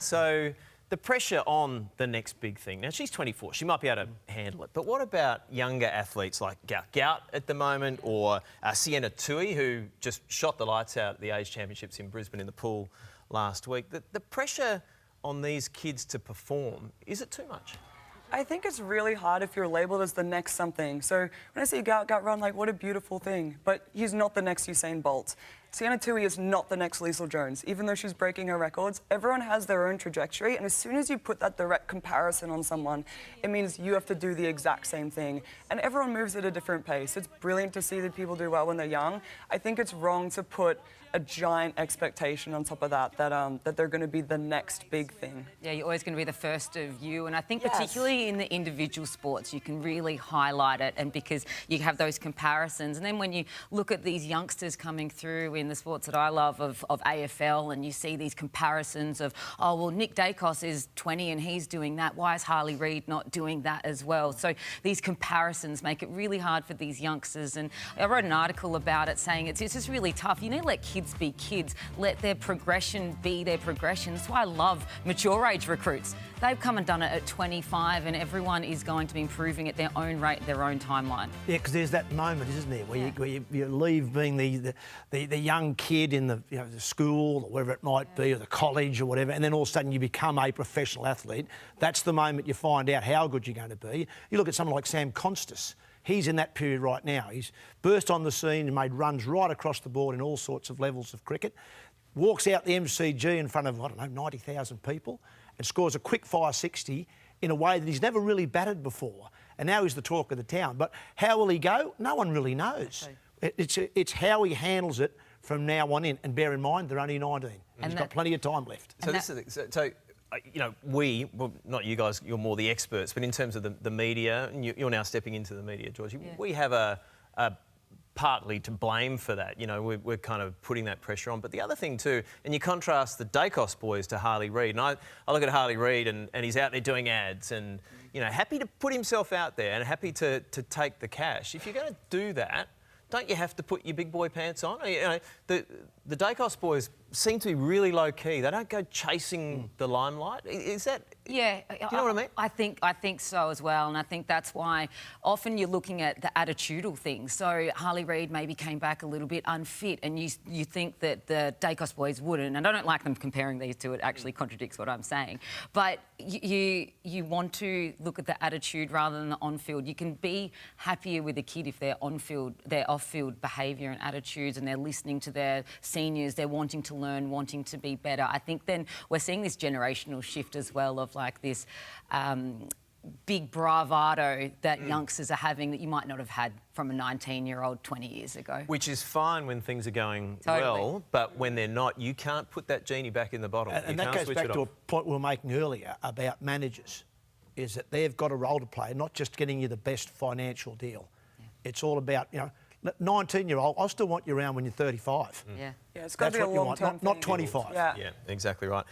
So the pressure on the next big thing. Now, she's 24. She might be able to handle it. But what about younger athletes like Gout at the moment, or Sienna Tui, who just shot the lights out at the Age Championships in Brisbane in the pool last week? The pressure on these kids to perform, is it too much? I think it's really hard if you're labelled as the next something. So when I see Gout run, like, what a beautiful thing. But he's not the next Usain Bolt. Sienna Tui is not the next Liesl Jones. Even though she's breaking her records, everyone has their own trajectory, and as soon as you put that direct comparison on someone, it means you have to do the exact same thing. And everyone moves at a different pace. It's brilliant to see that people do well when they're young. I think it's wrong to put a giant expectation on top of that they're going to be the next big thing. Yeah, you're always going to be the first of you, and I think Yes. particularly in the individual sports, you can really highlight it, and because you have those comparisons. And then when you look at these youngsters coming through in the sports that I love of AFL, and you see these comparisons of, oh, well, Nick Dacos is 20 and he's doing that. Why is Harley Reid not doing that as well? So these comparisons make it really hard for these youngsters. And I wrote an article about it saying it's just really tough. You need to let kids be kids, let their progression be their progression. That's why I love mature age recruits. They've come and done it at 25, and everyone is going to be improving at their own rate, their own timeline. Yeah, because there's that moment, isn't there, where you leave being the young kid in the the school or wherever it might be, or the college or whatever, and then all of a sudden you become a professional athlete. That's the moment you find out how good you're going to be. You look at someone like Sam Constas. He's in that period right now. He's burst on the scene and made runs right across the board in all sorts of levels of cricket. Walks out the MCG in front of, 90,000 people and scores a quick fire 60 in a way that he's never really batted before. And now he's the talk of the town. But how will he go? No one really knows. It's how he handles it from now on in. And bear in mind, they're only 19. And he's got plenty of time left. So this is well, not you guys, you're more the experts, but in terms of the media, and you're now stepping into the media, Georgie, we have a partly to blame for that. We're kind of putting that pressure on. But the other thing too, and you contrast the Dacos boys to Harley Reid, and I look at Harley Reid and he's out there doing ads and, happy to put himself out there and happy to take the cash. If you're going to do that, don't you have to put your big boy pants on? The Dacos boys seem to be really low key. They don't go chasing the limelight. Is that? Yeah, do you know what I mean? I think so as well, and I think that's why often you're looking at the attitudinal things. So Harley Reid maybe came back a little bit unfit, and you think that the Dacos boys wouldn't. And I don't like them comparing these two. It actually contradicts what I'm saying. But you want to look at the attitude rather than the on-field. You can be happier with a kid if they're on-field, their off-field behaviour and attitudes, and they're listening to their seniors. They're wanting to learn, wanting to be better. I think then we're seeing this generational shift as well of like this big bravado that youngsters are having that you might not have had from a 19-year-old 20 years ago. Which is fine when things are going well, but when they're not, you can't put that genie back in the bottle. And that goes back to a point we were making earlier about managers, is that they've got a role to play, not just getting you the best financial deal. Yeah. It's all about, 19-year-old, I still want you around when you're 35. Yeah. Yeah, it's got to be a long-term thing. Not 25. Yeah, exactly right.